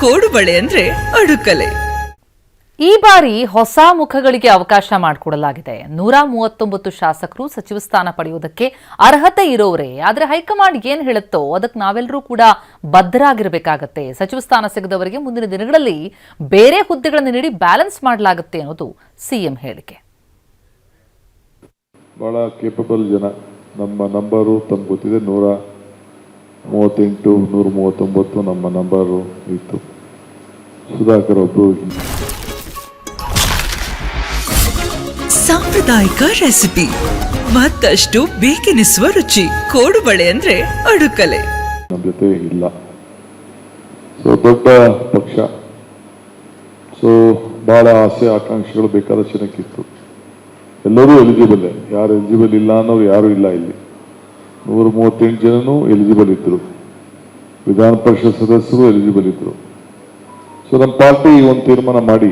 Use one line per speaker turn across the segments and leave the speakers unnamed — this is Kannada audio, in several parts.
ಕೋಡುಬಳೆ ಅಂದ್ರೆ ಅಡುಕಲೆ.
ಈ ಬಾರಿ ಹೊಸ ಮುಖಗಳಿಗೆ ಅವಕಾಶ ಮಾಡಿಕೊಡಲಾಗಿದೆ. 139 ಶಾಸಕರು ಸಚಿವ ಸ್ಥಾನ ಪಡೆಯುವುದಕ್ಕೆ ಅರ್ಹತೆ ಇರೋರೇ. ಆದರೆ ಹೈಕಮಾಂಡ್ ಏನ್ ಹೇಳುತ್ತೋ ಅದಕ್ಕೆ ನಾವೆಲ್ಲರೂ ಕೂಡ ಬದ್ಧರಾಗಿರಬೇಕಾಗತ್ತೆ. ಸಚಿವ ಸ್ಥಾನ ಸಿಗದವರಿಗೆ ಮುಂದಿನ ದಿನಗಳಲ್ಲಿ ಬೇರೆ ಹುದ್ದೆಗಳನ್ನು ನೀಡಿ ಬ್ಯಾಲೆನ್ಸ್ ಮಾಡಲಾಗುತ್ತೆ ಅನ್ನೋದು ಸಿಎಂ ಹೇಳಿಕೆ.
ಬಹಳ ಕೇಪಬಲ್ ಜನ. ನಮ್ಮ ನಂಬರು ತಮ್ಗೆ ಗೊತ್ತಿದೆ, 138 139 ನಮ್ಮ ನಂಬರು ಇತ್ತು. ಸುಧಾಕರ್ ಒಬ್ಬರು.
ಸಾಂಪ್ರದಾಯಿಕ ರೆಸಿಪಿ, ಮತ್ತಷ್ಟು ಬೇಕೆನಿಸುವ ರುಚಿ. ಕೋಡುಬಳೆ ಅಂದ್ರೆ ಅಡುಕಲೆ.
ನಮ್ಮ ಜೊತೆ ಇಲ್ಲ. ದೊಡ್ಡ ಪಕ್ಷ. ಬಹಳ ಆಸೆ ಆಕಾಂಕ್ಷೆಗಳು ಬೇಕಾದ ಜನಕ್ಕಿತ್ತು. ಎಲ್ಲರೂ ಎಲಿಜಿಬಲ್. ಯಾರು ಎಲಿಜಿಬಲ್ ಇಲ್ಲ ಅನ್ನೋರು ಯಾರು ಇಲ್ಲ ಇಲ್ಲಿ. 138 ಜನನು ಎಲಿಜಿಬಲ್ ಇದ್ರು. ವಿಧಾನ ಪರಿಷತ್ ಸದಸ್ಯರು ಎಲಿಜಿಬಲ್ ಇದ್ರು. ನಮ್ಮ ಪಾರ್ಟಿ ಒಂದು ತೀರ್ಮಾನ ಮಾಡಿ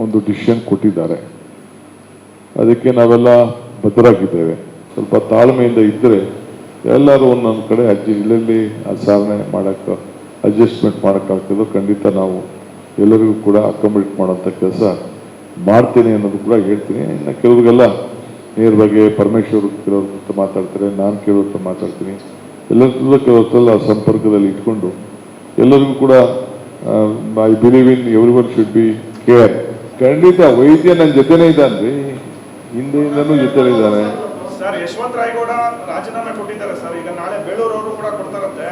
ಒಂದು ಡಿಸಿಷನ್ ಕೊಟ್ಟಿದ್ದಾರೆ. ಅದಕ್ಕೆ ನಾವೆಲ್ಲ ಬದ್ಧರಾಗಿದ್ದೇವೆ. ಸ್ವಲ್ಪ ತಾಳ್ಮೆಯಿಂದ ಇದ್ದರೆ ಎಲ್ಲರೂ ಒಂದೊಂದು ಕಡೆ ಇಲ್ಲಲ್ಲಿ ಸಾಧನೆ ಮಾಡೋಕ್ಕೆ ಅಡ್ಜಸ್ಟ್ಮೆಂಟ್ ಮಾಡೋಕ್ಕಾಗ್ತದೋ ಖಂಡಿತ ನಾವು ಎಲ್ಲರಿಗೂ ಕೂಡ ಅಕಾಮಡೇಟ್ ಮಾಡೋಂಥ ಕೆಲಸ ಮಾಡ್ತೀನಿ ಅನ್ನೋದು ಕೂಡ ಹೇಳ್ತೀನಿ. ಇನ್ನು ಕೆಲವ್ರಿಗೆಲ್ಲ ನೇರವಾಗಿ ಪರಮೇಶ್ವರ್ ಕೆಲವ್ರ ಮಾತಾಡ್ತಾರೆ, ನಾನು ಕೆಲವ್ರ ಮಾತಾಡ್ತೀನಿ. ಎಲ್ಲರಿಗೂ ಕೆಲವೊತ್ತಲ್ಲ ಸಂಪರ್ಕದಲ್ಲಿ ಇಟ್ಕೊಂಡು ಎಲ್ಲರಿಗೂ ಕೂಡ I believe in every one should be care. ಖಂಡಿತ ವೈದ್ಯ ನನ್ನ ಜೊತೆನೇ ಇದ್ದಾನ್ರಿ, ಹಿಂದೆಯಿಂದನೂ ಜೊತೆನೇ ಇದ್ದಾನೆ.
ಸರ್, ಯಶವಂತ ರಾಯಗೌಡ ರಾಜೀನಾಮೆ ಕೊಟ್ಟಿದ್ದಾರೆ ಸರ್. ಈಗ ನಾಳೆ ಬೇಳೂರವರು ಕೂಡ ಕೊಡ್ತಾರಂತೆ.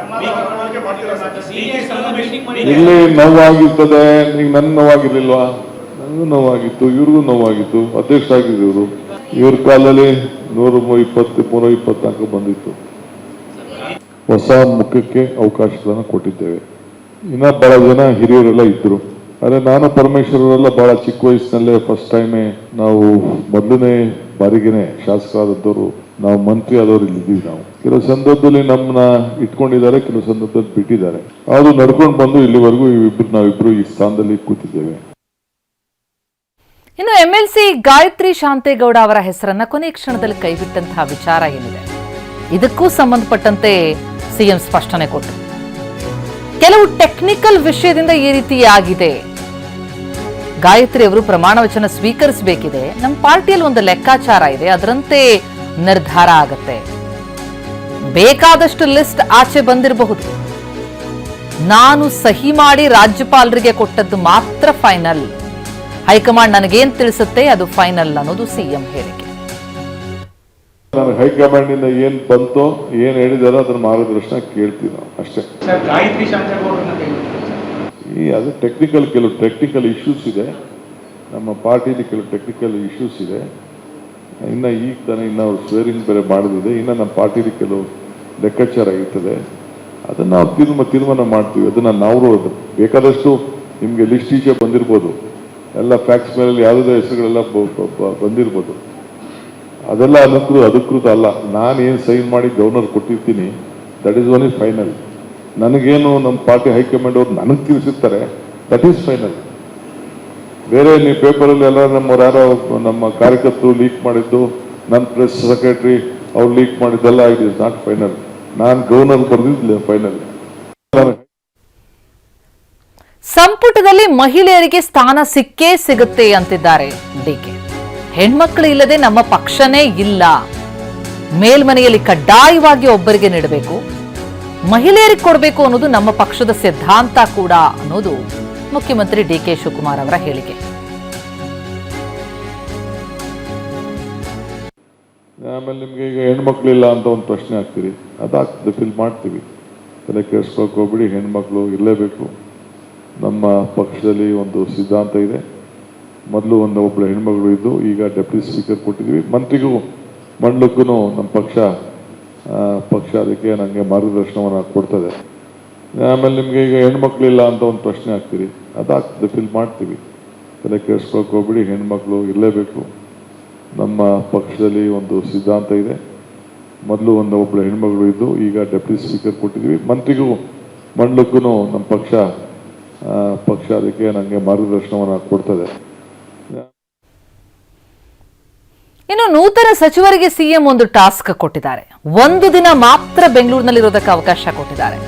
ಇಲ್ಲಿ ನೋವಾಗಿರ್ತದೆ. ಈಗ ನನ್ನ ನೋವಾಗಿರ್ಲಿಲ್ವಾ? ನನಗೂ ನೋವಾಗಿತ್ತು, ಇವ್ರಿಗೂ ನೋವಾಗಿತ್ತು. ಅಧ್ಯಕ್ಷರಾಗಿದ್ರು ಇವರು. ಇವ್ರ ಕಾಲದಲ್ಲಿ 120 124 ಬಂದಿತ್ತು. ಹೊಸ ಮುಖಕ್ಕೆ ಅವಕಾಶಗಳನ್ನು ಕೊಟ್ಟಿದ್ದೇವೆ. ಇನ್ನ ಬಹಳ ಜನ ಹಿರಿಯರೆಲ್ಲ ಇದ್ರು. ಆದರೆ ನಾನು ಪರಮೇಶ್ವರರೆಲ್ಲ ಬಹಳ ಚಿಕ್ಕ ವಯಸ್ಸಿನಲ್ಲೇ ಫಸ್ಟ್ ಟೈಮೇ ನಾವು ಮೊದಲನೇ ಬಾರಿಗೆನೆ ಶಾಸಕರಾದವರು ನಾವು ಮಂತ್ರಿ ಆದವರು ಇಲ್ಲಿದ್ದೀವಿ. ನಾವು ಕೆಲವು ಸಂದರ್ಭದಲ್ಲಿ ನಮ್ಮನ್ನ ಇಟ್ಕೊಂಡಿದ್ದಾರೆ, ಕೆಲವು ಸಂದರ್ಭದಲ್ಲಿ ಬಿಟ್ಟಿದ್ದಾರೆ. ಅದು ನಡ್ಕೊಂಡು ಬಂದು ಇಲ್ಲಿವರೆಗೂ ನಾವಿಬ್ರು ಈ ಸ್ಥಾನದಲ್ಲಿ ಕೂತಿದ್ದೇವೆ.
ಇನ್ನು ಎಂಎಲ್ಸಿ ಗಾಯತ್ರಿ ಶಾಂತೇಗೌಡ ಅವರ ಹೆಸರನ್ನ ಕೊನೆ ಕ್ಷಣದಲ್ಲಿ ಕೈಬಿಟ್ಟಂತಹ ವಿಚಾರ ಏನಿದೆ, ಇದಕ್ಕೂ ಸಂಬಂಧಪಟ್ಟಂತೆ ಸಿಎಂ ಸ್ಪಷ್ಟನೆ ಕೊಟ್ಟರು. ಕೆಲವು ಟೆಕ್ನಿಕಲ್ ವಿಷಯದಿಂದ ಈ ರೀತಿ ಆಗಿದೆ. ಗಾಯತ್ರಿ ಅವರು ಪ್ರಮಾಣ ವಚನ ಸ್ವೀಕರಿಸಬೇಕಿದೆ. ನಮ್ಮ ಪಾರ್ಟಿಯಲ್ಲಿ ಒಂದು ಲೆಕ್ಕಾಚಾರ ಇದೆ, ಅದರಂತೆ ನಿರ್ಧಾರ ಆಗತ್ತೆ. ಬೇಕಾದಷ್ಟು ಲಿಸ್ಟ್ ಆಚೆ ಬಂದಿರಬಹುದು. ನಾನು ಸಹಿ ಮಾಡಿ ರಾಜ್ಯಪಾಲರಿಗೆ ಕೊಟ್ಟದ್ದು ಮಾತ್ರ ಫೈನಲ್. ಹೈಕಮಾಂಡ್ ನನಗೇನ್ ತಿಳಿಸುತ್ತೆ ಅದು ಫೈನಲ್ ಅನ್ನೋದು ಸಿಎಂ ಹೇಳಿಕೆ.
ನಾನು ಹೈಕಮಾಂಡ್ ಇಂದ ಏನ್ ಬಂತೋ, ಏನ್ ಹೇಳಿದಾರೋ ಅದನ್ನ ಮಾರ್ಗದರ್ಶನ ಕೇಳ್ತೀವಿ ನಾವು ಅಷ್ಟೇ. ಅದು ಕೆಲವು ಟೆಕ್ನಿಕಲ್ ಇಶ್ಯೂಸ್ ಇದೆ. ನಮ್ಮ ಪಾರ್ಟಿಲಿ ಕೆಲವು ಟೆಕ್ನಿಕಲ್ ಇಶ್ಯೂಸ್ ಇದೆ. ಇನ್ನು ಈಗ ತಾನೇ ಅವ್ರು ಸ್ವೇರಿಂಗ್ ಬೇರೆ ಮಾಡೋದಿದೆ. ಇನ್ನು ನಮ್ಮ ಪಾರ್ಟಿಲಿ ಕೆಲವು ಲೆಕ್ಕಾಚಾರ ಇರ್ತದೆ. ಅದನ್ನ ನಾವು ತೀರ್ಮಾನ ಮಾಡ್ತೀವಿ. ಅದನ್ನ ನಾವು ಬೇಕಾದಷ್ಟು ನಿಮ್ಗೆ ಲಿಸ್ಟ್ ಈಚೆ ಬಂದಿರ್ಬೋದು, ಎಲ್ಲ ಫ್ಯಾಕ್ಸ್ ಮೇಲೆ ಯಾವುದೇ ಹೆಸರುಗಳೆಲ್ಲ ಬಂದಿರ್ಬೋದು. ಅದೆಲ್ಲ ಅಧಿಕೃತ ಅಲ್ಲ. ನಾನು ಏನು ಸೈನ್ ಮಾಡಿ ಗವರ್ನರ್ ಕೊಟ್ಟಿರ್ತೀನಿ, ದಟ್ ಈಸ್ ಓನ್ಲಿ ಫೈನಲ್. ನನಗೇನು ನಮ್ಮ ಪಾರ್ಟಿ ಹೈಕಮಾಂಡ್ ಅವ್ರು ನನಗೆ ತಿಳಿಸಿರ್ತಾರೆ, ದಟ್ ಈಸ್ ಫೈನಲ್. ಬೇರೆ ನೀವು ಪೇಪರಲ್ಲಿ ಎಲ್ಲ ನಮ್ಮವ್ರು ಯಾರೋ ನಮ್ಮ ಕಾರ್ಯಕರ್ತರು ಲೀಕ್ ಮಾಡಿದ್ದು, ನನ್ನ ಪ್ರೆಸ್ ಸೆಕ್ರೆಟರಿ ಅವ್ರು ಲೀಕ್ ಮಾಡಿದ್ದೆಲ್ಲ ಇಟ್ ಇಸ್ ನಾಟ್ ಫೈನಲ್. ನಾನು ಗವರ್ನರ್ ಬರೆದಿದ್ದಿಲ್ಲ ಫೈನಲ್.
ಸಂಪುಟದಲ್ಲಿ ಮಹಿಳೆಯರಿಗೆ ಸ್ಥಾನ ಸಿಕ್ಕೇ ಸಿಗುತ್ತೆ ಅಂತಿದ್ದಾರೆ ಡಿಕೆ. ಹೆಣ್ಮಕ್ಳು ಇಲ್ಲದೆ ನಮ್ಮ ಪಕ್ಷನೇ ಇಲ್ಲ. ಮೇಲ್ಮನೆಯಲ್ಲಿ ಕಡ್ಡಾಯವಾಗಿ ಒಬ್ಬರಿಗೆ ನೀಡಬೇಕು, ಮಹಿಳೆಯರಿಗೆ ಕೊಡಬೇಕು ಅನ್ನೋದು ನಮ್ಮ ಪಕ್ಷದ ಸಿದ್ಧಾಂತ ಕೂಡ ಅನ್ನೋದು ಮುಖ್ಯಮಂತ್ರಿ ಡಿಕೆ ಶಿವಕುಮಾರ್ ಅವರ ಹೇಳಿಕೆ.
ಆಮೇಲೆ ನಿಮ್ಗೆ ಈಗ ಹೆಣ್ಮಕ್ಳಿಲ್ಲ ಅಂತ ಒಂದು ಪ್ರಶ್ನೆ ಹಾಕ್ತೀರಿ, ಅದಾಗ್ತದೆ, ಫಿಲ್ ಮಾಡ್ತೀವಿ. ತಲೆ ಕೆಡಿಸ್ಕೊಳಕ್ಕೆ ಹೋಗ್ಬಿಡಿ. ಹೆಣ್ಮಕ್ಳು ಇರಲೇಬೇಕು. ನಮ್ಮ ಪಕ್ಷದಲ್ಲಿ ಒಂದು ಸಿದ್ಧಾಂತ ಇದೆ. ಮೊದಲು ಒಬ್ಬಳು ಹೆಣ್ಮಗಳು ಇದ್ದು, ಈಗ ಡೆಪ್ಯೂಟಿ ಸ್ಪೀಕರ್ ಕೊಟ್ಟಿದ್ವಿ. ಮಂತ್ರಿಗೂ ಮಂಡಲಕ್ಕೂ ನಮ್ಮ ಪಕ್ಷ ಅದಕ್ಕೆ ನನಗೆ ಮಾರ್ಗದರ್ಶನವನ್ನು ಕೊಡ್ತದೆ. ಆಮೇಲೆ ನಿಮಗೆ ಈಗ ಹೆಣ್ಮಕ್ಳಿಲ್ಲ ಅಂತ ಒಂದು ಪ್ರಶ್ನೆ ಹಾಕ್ತೀರಿ, ಅದಾಗ್ತದೆ, ಫಿಲ್ ಮಾಡ್ತೀವಿ. ತಲೆ ಕೆಡಿಸ್ಕೊಳಕ್ಕೆ ಹೋಗ್ಬಿಡಿ. ಹೆಣ್ಮಕ್ಳು ಇರಲೇಬೇಕು. ನಮ್ಮ ಪಕ್ಷದಲ್ಲಿ ಒಂದು ಸಿದ್ಧಾಂತ ಇದೆ. ಮೊದಲು ಒಬ್ಬಳು ಹೆಣ್ಮಗಳು ಇದ್ದು, ಈಗ ಡೆಪ್ಯೂಟಿ ಸ್ಪೀಕರ್ ಕೊಟ್ಟಿದ್ವಿ. ಮಂತ್ರಿಗೂ ಮಂಡಲಕ್ಕೂ ನಮ್ಮ ಪಕ್ಷ ಅದಕ್ಕೆ ನನಗೆ ಮಾರ್ಗದರ್ಶನವನ್ನು ಕೊಡ್ತದೆ.
ಇನ್ನು ನೂತನ ಸಚಿವರಿಗೆ ಸಿಎಂ ಒಂದು ಟಾಸ್ಕ್ ಕೊಟ್ಟಿದ್ದಾರೆ. ಒಂದು ದಿನ ಮಾತ್ರ ಬೆಂಗಳೂರಿನಲ್ಲಿರೋದಕ್ಕೆ ಅವಕಾಶ ಕೊಟ್ಟಿದ್ದಾರೆ.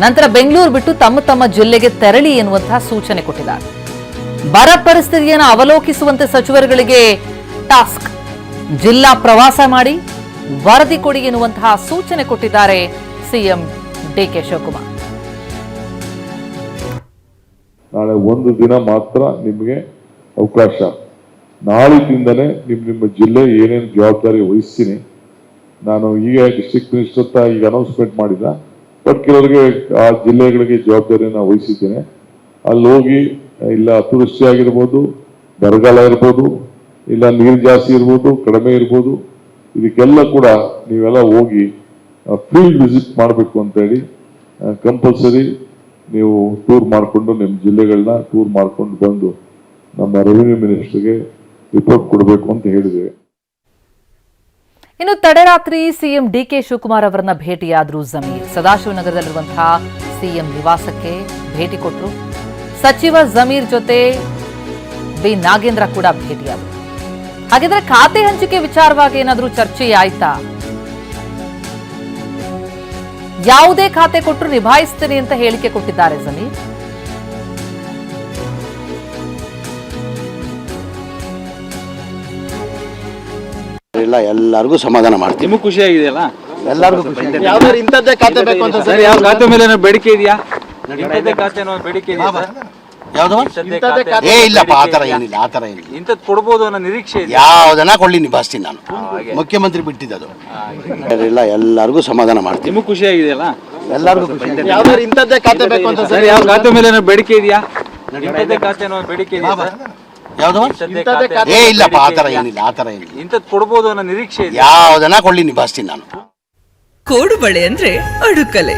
ನಂತರ ಬೆಂಗಳೂರು ಬಿಟ್ಟು ತಮ್ಮ ತಮ್ಮ ಜಿಲ್ಲೆಗೆ ತೆರಳಿ ಎನ್ನುವಂತಹ ಸೂಚನೆ ಕೊಟ್ಟಿದ್ದಾರೆ. ಬರ ಪರಿಸ್ಥಿತಿಯನ್ನು ಅವಲೋಕಿಸುವಂತೆ ಸಚಿವರುಗಳಿಗೆ ಟಾಸ್ಕ್, ಜಿಲ್ಲಾ ಪ್ರವಾಸ ಮಾಡಿ ವರದಿ ಕೊಡಿ ಎನ್ನುವಂತಹ ಸೂಚನೆ ಕೊಟ್ಟಿದ್ದಾರೆ ಸಿಎಂ ಡಿಕೆ ಶಿವಕುಮಾರ್.
ನಾಳೆ ಒಂದು ದಿನ ಮಾತ್ರ ನಿಮಗೆ ಅವಕಾಶ. ನಾಳಿದಿಂದಲೇ ನಿಮ್ಮ ಜಿಲ್ಲೆ ಏನೇನು ಜವಾಬ್ದಾರಿ ವಹಿಸ್ತೀನಿ. ನಾನು ಈಗ ಡಿಸ್ಟ್ರಿಕ್ಟ್ ಮಿನಿಸ್ಟರ್ ಈಗ ಅನೌನ್ಸ್ಮೆಂಟ್ ಮಾಡಿದ, ಬಟ್ ಕೆಲವರಿಗೆ ಆ ಜಿಲ್ಲೆಗಳಿಗೆ ಜವಾಬ್ದಾರಿಯನ್ನು ವಹಿಸಿದ್ದೇನೆ. ಅಲ್ಲಿ ಹೋಗಿ ಇಲ್ಲ ಅತಿವೃಷ್ಟಿ ಆಗಿರ್ಬೋದು, ಬರಗಾಲ ಇರ್ಬೋದು, ಇಲ್ಲ ನೀರು ಜಾಸ್ತಿ ಇರ್ಬೋದು, ಕಡಿಮೆ ಇರ್ಬೋದು, ಇದಕ್ಕೆಲ್ಲ ಕೂಡ ನೀವೆಲ್ಲ ಹೋಗಿ ಫೀಲ್ಡ್ ವಿಸಿಟ್ ಮಾಡಬೇಕು ಅಂತೇಳಿ ಕಂಪಲ್ಸರಿ ನೀವು ಟೂರ್ ಮಾಡಿಕೊಂಡು ನಿಮ್ಮ ಜಿಲ್ಲೆಗಳನ್ನ ಟೂರ್ ಮಾಡ್ಕೊಂಡು ಬಂದು ನಮ್ಮ ರೆವಿನ್ಯೂ ಮಿನಿಸ್ಟರ್ಗೆ ರಿಪೋರ್ಟ್ ಕೊಡಬೇಕು ಅಂತ ಹೇಳಿದ್ದೇವೆ.
ಇನ್ನು ತಡರಾತ್ರಿ ಸಿಎಂ ಡಿಕೆ ಶಿವಕುಮಾರ್ ಅವರನ್ನ ಭೇಟಿಯಾದ್ರು ಜಮೀರ್. ಸದಾಶಿವನಗರದಲ್ಲಿರುವಂತಹ ಸಿಎಂ ನಿವಾಸಕ್ಕೆ ಭೇಟಿ ಕೊಟ್ಟರು. ಸಚಿವ ಜಮೀರ್ ಜೊತೆ ಬಿ ನಾಗೇಂದ್ರ ಕೂಡ ಭೇಟಿಯಾದರು. ಹಾಗಿದ್ರೆ ಖಾತೆ ಹಂಚಿಕೆ ವಿಚಾರವಾಗಿ ಏನಾದರೂ ಚರ್ಚೆ ಆಯ್ತಾ? ಯಾವುದೇ ಖಾತೆ ಕೊಟ್ಟರು ನಿಭಾಯಿಸ್ತೇನೆ ಅಂತ ಹೇಳಿಕೆ ಕೊಟ್ಟಿದ್ದಾರೆ ಜಮೀರ್.
ಇಲ್ಲ, ಎಲ್ಲರಿಗೂ ಸಮಾಧಾನ ಮಾಡ್ತೀವಿ.
ನಿಮಗೂ ಖುಷಿ ಆಗಿದೆಯಲ್ಲ?
ಎಲ್ಲರಿಗೂ
ಯಾವ್ದಾದ್ರು ಇಂಥದ್ದೇ ಖಾತೆ ಬೇಕು ಅಂತ ಸರ್, ಯಾವ ಖಾತೆ ಮೇಲೆ ಏನೋ ಬೇಡಿಕೆ ಇದೆಯಾ? ಇಂಥದ್ದೇ ಖಾತೆ ಅನ್ನೋ ಬೇಡಿಕೆ ಇದೆಯಾ ಸರ್?
ಯಾವ್ದು? ಏ ಇಲ್ಲಪ್ಪ, ಆತರ ಏನಿಲ್ಲ, ಆತರ ಏನಿಲ್ಲ.
ಇಂಥದ್ದು ಕೊಡ್ಬೋದು ಅನ್ನೋ ನಿರೀಕ್ಷೆ ಇದೆ.
ಯಾವ್ದನ್ನ ಕೊಳ್ಳಿ ನಿಭಾಯಿಸ್ತೀನಿ ನಾನು. ಮುಖ್ಯಮಂತ್ರಿ ಬಿಟ್ಟಿದ್ದು. ಇಲ್ಲ, ಎಲ್ಲರಿಗೂ ಸಮಾಧಾನ ಮಾಡ್ತೀವಿ.
ನಿಮಗೂ ಖುಷಿ ಆಗಿದೆಯಲ್ಲ?
ಎಲ್ಲರಿಗೂ ಖುಷಿ.
ಯಾವ್ದಾದ್ರು ಇಂಥದ್ದೇ ಖಾತೆ ಬೇಕು ಅಂತ ಸರ್, ಯಾವ ಖಾತೆ ಮೇಲೆ ಏನೋ ಬೇಡಿಕೆ ಇದೆಯಾ? ಇಂಥದ್ದೇ ಖಾತೆ ಅನ್ನೋ ಬೇಡಿಕೆ ಇದೆಯಾ ಸರ್?
ಯಾವ್ದು? ಏ ಇಲ್ಲಪ್ಪ, ಆತರ ಏನಿಲ್ಲ, ಆತರ ಏನಿಲ್ಲ.
ಇಂಥದ್ದು ಕೊಡ್ಬೋದು ಅನ್ನೋ ನಿರೀಕ್ಷೆ ಇದೆ.
ಯಾವ್ದನ್ನ ಕೊಳ್ಳಿ ನಿಭಾಯಿಸ್ತೀನಿ ನಾನು.
ಕೋಡುಬಳೆ ಅಂದ್ರೆ ಅಡುಕಲೆ.